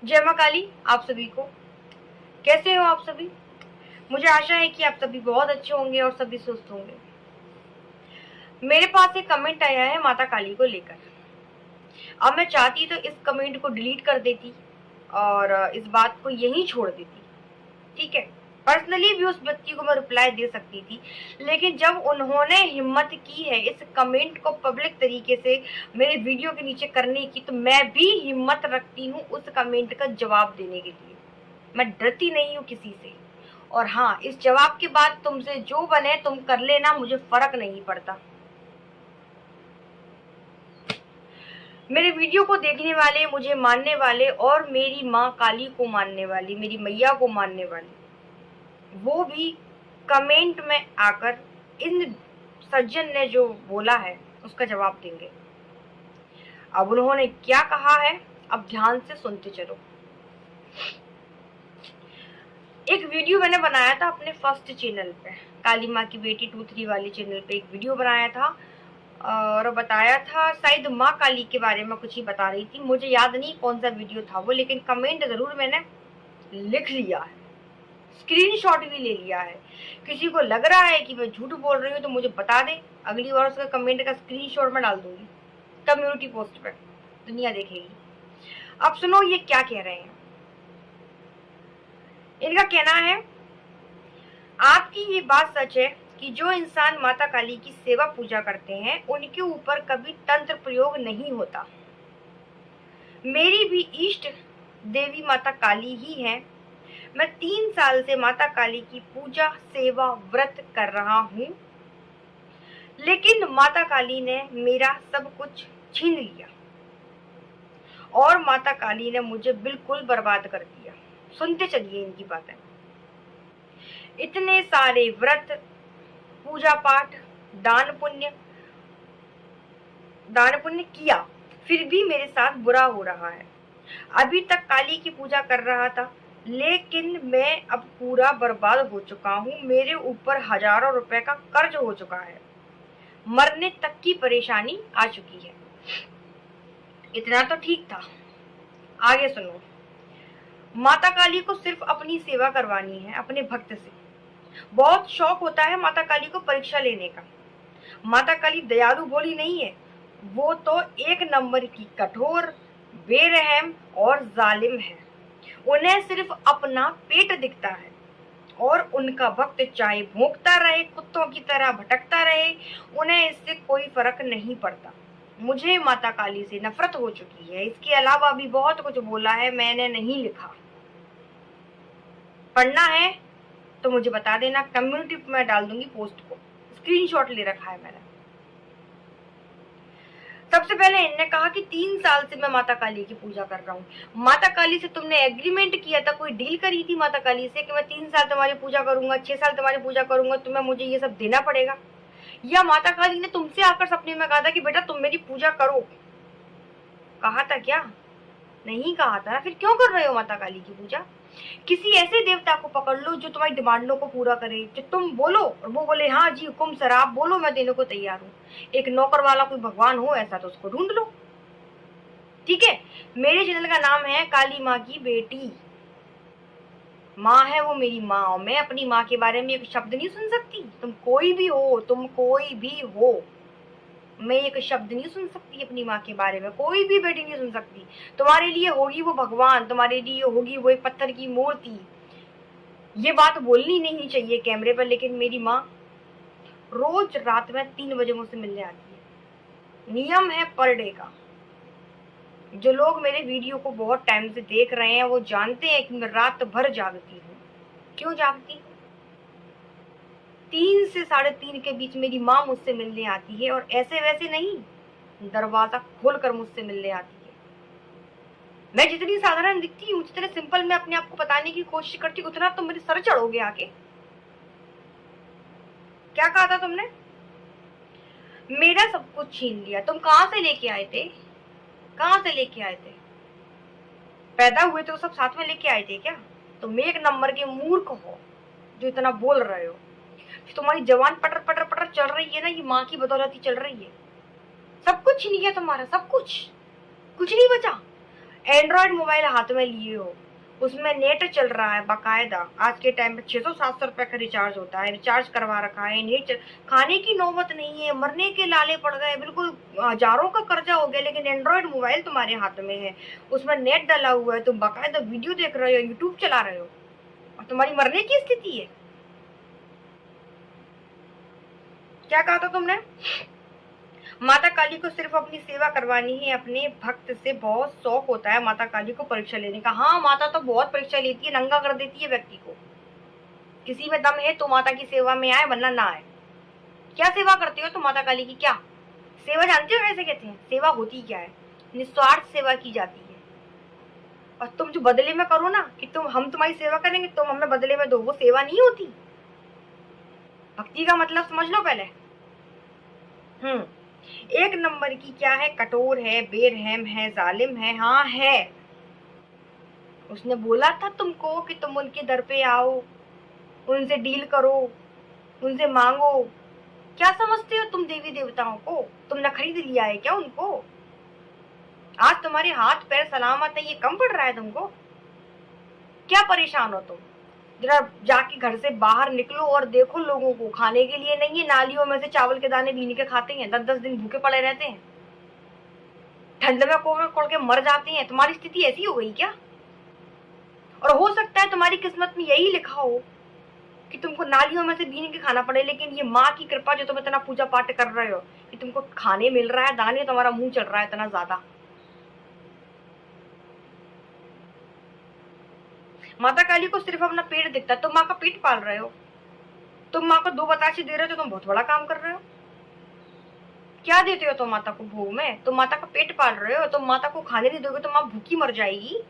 जय मां काली आप सभी को। कैसे हो आप सभी? मुझे आशा है कि आप सभी बहुत अच्छे होंगे और सभी स्वस्थ होंगे। मेरे पास एक कमेंट आया है माता काली को लेकर। अब मैं चाहती तो इस कमेंट को डिलीट कर देती और इस बात को यहीं छोड़ देती, ठीक है। पर्सनली भी उस व्यक्ति को मैं रिप्लाई दे सकती थी, लेकिन जब उन्होंने हिम्मत की है इस कमेंट को पब्लिक तरीके से मेरे वीडियो के नीचे करने की, तो मैं भी हिम्मत रखती हूँ उस कमेंट का जवाब देने के लिए। मैं डरती नहीं हूँ किसी से। और हाँ, इस जवाब के बाद तुमसे जो बने तुम कर लेना, मुझे फर्क नहीं पड़ता। मेरे वीडियो को देखने वाले, मुझे मानने वाले और मेरी माँ काली को मानने वाली, मेरी मैया को मानने वाली, वो भी कमेंट में आकर इन सज्जन ने जो बोला है उसका जवाब देंगे। अब उन्होंने क्या कहा है, अब ध्यान से सुनते चलो। एक वीडियो मैंने बनाया था अपने फर्स्ट चैनल पे, काली माँ की बेटी 2-3 वाली चैनल पे एक वीडियो बनाया था और बताया था, शायद माँ काली के बारे में कुछ ही बता रही थी। मुझे याद नहीं कौन सा वीडियो था वो, लेकिन कमेंट जरूर मैंने लिख लिया है, स्क्रीनशॉट भी ले लिया है। किसी को लग रहा है कि मैं झूठ बोल रही हूँ तो मुझे बता दे, अगली बार उसका कमेंट का स्क्रीनशॉट मैं डाल दूंगी कम्युनिटी पोस्ट पे, दुनिया देखेगी। अब सुनो ये क्या कह रहे हैं। इनका कहना है, आपकी ये बात सच है कि जो इंसान माता काली की सेवा पूजा करते हैं उनके ऊपर कभी तंत्र प्रयोग नहीं होता। मेरी भी इष्ट देवी माता काली ही है। मैं 3 साल से माता काली की पूजा, सेवा, व्रत कर रहा हूँ, लेकिन माता काली ने मेरा सब कुछ छीन लिया और माता काली ने मुझे बिल्कुल बर्बाद कर दिया। सुनते चलिए इनकी बातें। इतने सारे व्रत, पूजा पाठ, दान पुण्य किया, फिर भी मेरे साथ बुरा हो रहा है। अभी तक काली की पूजा कर रहा था, लेकिन मैं अब पूरा बर्बाद हो चुका हूँ। मेरे ऊपर हजारों रुपए का कर्ज हो चुका है, मरने तक की परेशानी आ चुकी है। इतना तो ठीक था, आगे सुनो। माता काली को सिर्फ अपनी सेवा करवानी है अपने भक्त से। बहुत शौक होता है माता काली को परीक्षा लेने का। माता काली दयालु भोली नहीं है, वो तो एक नंबर की कठोर, बेरहम और जालिम है। उन्हें सिर्फ अपना पेट दिखता है और उनका भक्त चाहे भौंकता रहे, कुत्तों की तरह भटकता रहे, उन्हें इससे कोई फर्क नहीं पड़ता। मुझे माता काली से नफरत हो चुकी है। इसके अलावा भी बहुत कुछ बोला है, मैंने नहीं लिखा। पढ़ना है तो मुझे बता देना, कम्युनिटी में डाल दूंगी पोस्ट को, स्क्रीनशॉट ले रखा है मैंने। सबसे पहले इनने कहा कि 3 साल से मैं माता काली की पूजा कर रहा हूँ। माता काली से तुमने एग्रीमेंट किया था, कोई डील करी थी माता काली से कि मैं 3 साल तुम्हारी पूजा करूंगा, 6 साल तुम्हारी पूजा करूंगा, तुम्हें मुझे ये सब देना पड़ेगा? या माता काली ने तुमसे आकर सपने में कहा था कि बेटा तुम मेरी पूजा करो? कहा था क्या? नहीं कहा था। फिर क्यों कर रहे हो माता काली की पूजा? किसी ऐसे देवता को पकड़ लो जो तुम्हारी डिमांडों को पूरा करे, जो तुम बोलो और वो बोले हाँ जी हुकुम सर, आप बोलो मैं देने को तैयार हूँ। एक नौकर वाला कोई भगवान हो ऐसा तो उसको ढूंढ लो, ठीक है। मेरे चैनल का नाम है काली माँ की बेटी। माँ है वो मेरी माँ, और मैं अपनी माँ के बारे में एक शब्द नहीं सुन सकती? तुम कोई भी हो, तुम कोई भी हो, मैं एक शब्द नहीं सुन सकती अपनी माँ के बारे में? कोई भी बेटी नहीं सुन सकती। तुम्हारे लिए होगी वो भगवान, तुम्हारे लिए होगी वो एक पत्थर की मूर्ति। ये बात बोलनी नहीं चाहिए कैमरे पर, लेकिन मेरी माँ रोज रात में 3 बजे मुझसे मिलने आती है। नियम है पर डे का। जो लोग मेरे वीडियो को बहुत टाइम से देख रहे हैं वो जानते हैं कि मैं रात भर जागती हूँ। क्यों जागती हूँ? 3 से 3:30 के बीच मेरी माँ मुझसे मिलने आती है, और ऐसे वैसे नहीं, दरवाजा खोलकर मुझसे मिलने आती है। मैं जितनी साधारण दिखती हूँ, जितने सिंपल मैं अपने आप को बताने की कोशिश करती हूँ, उतना तुम मेरे सर चढ़ोगे आके। क्या कहा था तुमने? मेरा सब कुछ छीन लिया। तुम कहाँ से लेके आए थे? कहाँ से लेके आए थे? पैदा हुए तो सब साथ में लेके आए थे क्या? तुम एक नंबर के मूर्ख हो जो इतना बोल रहे हो। तुम्हारी जवान पटर पटर पटर चल रही है ना, ये माँ की बदौलत ही चल रही है। सब कुछ छीन गया तुम्हारा, सब कुछ, कुछ नहीं बचा। एंड्रॉयड मोबाइल हाथ में लिए हो, उसमें नेट चल रहा है बाकायदा। आज के टाइम पे 600-700 रुपए का रिचार्ज होता है, रिचार्ज करवा रखा है, खाने की नौबत नहीं है, मरने के लाले पड़ गए, बिल्कुल हजारों का कर्जा हो गया, लेकिन एंड्रॉयड मोबाइल तुम्हारे हाथ में है, उसमें नेट डला हुआ है, तुम बाकायदा वीडियो देख रहे हो, यूट्यूब चला रहे हो, और तुम्हारी मरने की स्थिति है। क्या कहा था तुमने? माता काली को सिर्फ अपनी सेवा करवानी है, अपने भक्त से बहुत शौक होता है माता काली को परीक्षा लेने का। हाँ, माता तो बहुत परीक्षा लेती है, नंगा कर देती है व्यक्ति को। किसी में दम है तो माता की सेवा में आए, वरना ना आए। क्या सेवा करते हो तुम माता काली की? क्या सेवा जानते हो कैसे कहते हैं? सेवा होती क्या है? निस्वार्थ सेवा की जाती है। और तुम जो बदले में करो ना कि हम तुम्हारी सेवा करेंगे, तुम हमें बदले में दो, वो सेवा नहीं होती। भक्ति का मतलब समझ लो पहले। एक नंबर की क्या है, कठोर है, बेरहम है, जालिम है। हाँ है। उसने बोला था तुमको कि तुम उनके दर पे आओ, उनसे डील करो, उनसे मांगो। क्या समझते हो तुम देवी देवताओं को? तुमने खरीद लिया है क्या उनको? आज तुम्हारे हाथ पैर सलामत है, ये कम पड़ रहा है तुमको? क्या परेशान हो तुम? जरा जाके घर से बाहर निकलो और देखो लोगों को, खाने के लिए नहीं है, नालियों में से चावल के दाने बीन के खाते हैं, 10-10 दिन भूखे पड़े रहते हैं, ठंड में कोड़ कोड़ के मर जाते हैं। तुम्हारी स्थिति ऐसी हो गई क्या? और हो सकता है तुम्हारी किस्मत में यही लिखा हो कि तुमको नालियों में से बीन के खाना पड़े, लेकिन ये माँ की कृपा जो तुम इतना पूजा पाठ कर रहे हो कि तुमको खाने मिल रहा है, दाने तुम्हारा मुंह चल रहा है इतना ज्यादा। माता काली को सिर्फ अपना पेट दिखता है, तुम माँ का पेट पाल रहे हो, तुम माँ को 2 बताशे दे रहे हो तो तुम बहुत बड़ा काम कर रहे हो। क्या देते हो तुम माता को भोग में? तुम माता का पेट पाल रहे हो, तुम माता को खाने नहीं दोगे तो माँ भूखी मर जाएगी।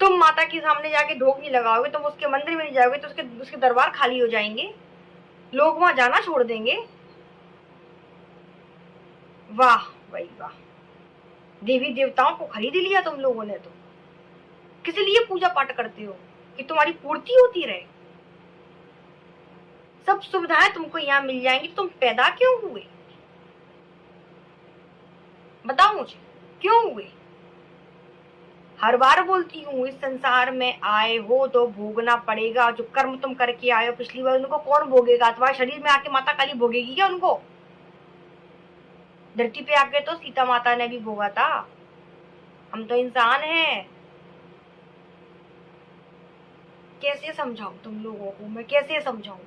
तुम माता के सामने जाके ढोक नहीं लगाओगे, तुम उसके मंदिर में नहीं जाओगे तो उसके दरबार खाली हो जाएंगे, लोग वहां जाना छोड़ देंगे। वाह भाई वाह, देवी देवताओं को खरीद लिया तुम लोगों ने। तो किस लिए पूजा पाठ करते हो? कि तुम्हारी पूर्ति होती रहे, सब सुविधाएं तुमको यहाँ मिल जाएंगी। तुम पैदा क्यों हुए? बताओ मुझे, क्यों हुए? हर बार बोलती हूँ, इस संसार में आए हो तो भोगना पड़ेगा। जो कर्म तुम करके आए हो पिछली बार, उनको कौन भोगेगा? तुम्हारे शरीर में आके माता काली भोगेगी क्या उनको? धरती पे आके तो सीता माता ने भी भोगा था। हम तो इंसान हैं। कैसे समझाऊं तुम लोगों को, मैं कैसे समझाऊं?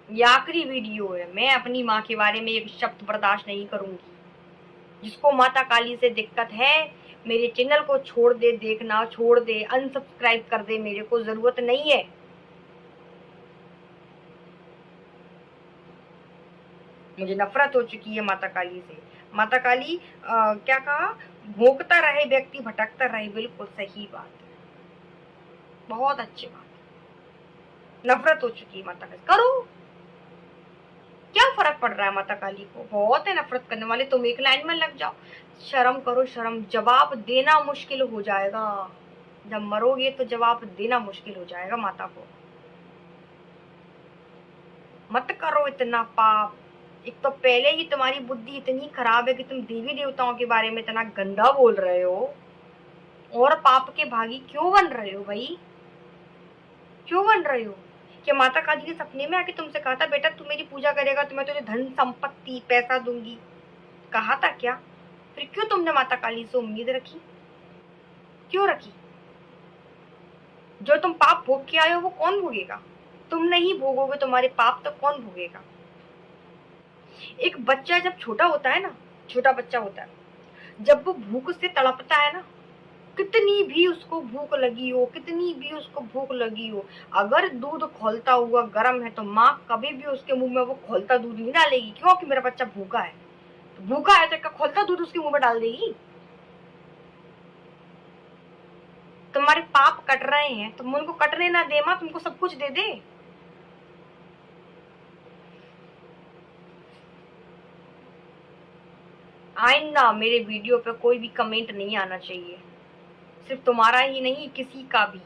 ये आखिरी वीडियो है, मैं अपनी माँ के बारे में एक शब्द बर्दाश्त नहीं करूंगी। जिसको माता काली से दिक्कत है, मेरे चैनल को छोड़ दे, देखना छोड़ दे, अनसब्सक्राइब कर दे, मेरे को जरूरत नहीं है। मुझे नफरत हो चुकी है माता काली से। माता काली क्या कहा? भोगता रहे व्यक्ति, भटकता रहे। बिल्कुल सही बात है, बहुत अच्छी बात है। नफरत हो चुकी है माता काली। करो, क्या फर्क पड़ रहा है माता काली को? बहुत है नफरत करने वाले, तुम एक लाइन में लग जाओ। शर्म करो शर्म, जवाब देना मुश्किल हो जाएगा। जब मरोगे तो जवाब देना मुश्किल हो जाएगा माता को। मत करो इतना पाप। एक तो पहले ही तुम्हारी बुद्धि इतनी खराब है कि तुम देवी देवताओं के बारे में इतना गंदा बोल रहे हो, और पाप के भागी क्यों बन रहे हो भाई? क्यों बन रहे हो? कि माता काली ने सपने में आके तुमसे कहा था बेटा तू मेरी पूजा करेगा तो मैं तुझे धन संपत्ति पैसा दूंगी? कहा था क्या? फिर क्यों तुमने माता काली से उम्मीद रखी? क्यों रखी? जो तुम पाप भोग के आए हो वो कौन भोगेगा? तुम नहीं भोगोगे तुम्हारे पाप, तो कौन भोगेगा? एक बच्चा जब छोटा होता है ना, छोटा बच्चा होता है, जब वो भूख से तड़पता है ना, कितनी भी उसको भूख लगी हो, कितनी भी उसको भूख लगी हो, अगर दूध खौलता हुआ गर्म है तो माँ कभी भी उसके मुंह में वो खौलता दूध नहीं डालेगी। क्यों? कि मेरा बच्चा भूखा है। तो भूखा है तो क्या खौलता दूध उसके मुंह में डाल देगी? तुम्हारे पाप कट रहे हैं, तुम उनको कटने ना दे, माँ तुमको सब कुछ दे दे। आइंदा मेरे वीडियो पे कोई भी कमेंट नहीं आना चाहिए, सिर्फ तुम्हारा ही नहीं, किसी का भी।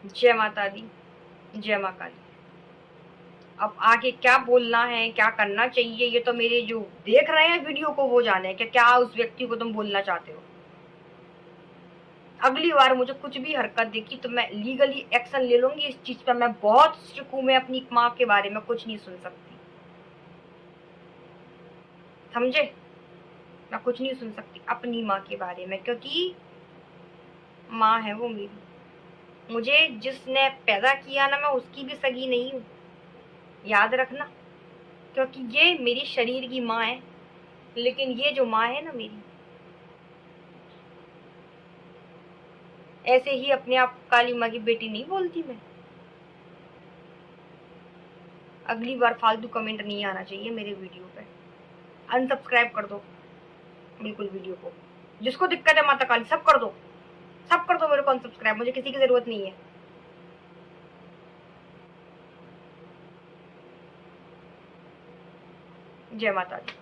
जय माता दी, जय माँ काली। अब आगे क्या बोलना है, क्या करना चाहिए, ये तो मेरे जो देख रहे हैं वीडियो को वो जाने कि क्या उस व्यक्ति को तुम बोलना चाहते हो। अगली बार मुझे कुछ भी हरकत देखी तो मैं लीगली एक्शन ले लूंगी इस चीज पर। मैं बहुत स्ट्रिक्ट हूं, मैं अपनी माँ के बारे में कुछ नहीं सुन सकती, समझे? मैं कुछ नहीं सुन सकती अपनी माँ के बारे में, क्योंकि माँ है वो मेरी। मुझे जिसने पैदा किया ना, मैं उसकी भी सगी नहीं हूँ, याद रखना। क्योंकि ये मेरी शरीर की माँ है, लेकिन ये जो माँ है ना मेरी, ऐसे ही अपने आप काली माँ की बेटी नहीं बोलती मैं। अगली बार फालतू कमेंट नहीं आना चाहिए मेरे वीडियो पे। अनसब्सक्राइब कर दो बिल्कुल वीडियो को। जिसको दिक्कत है माता काली, सब कर दो, सब कर दो मेरे को अनसब्सक्राइब। मुझे किसी की जरूरत नहीं है। जय माता दी।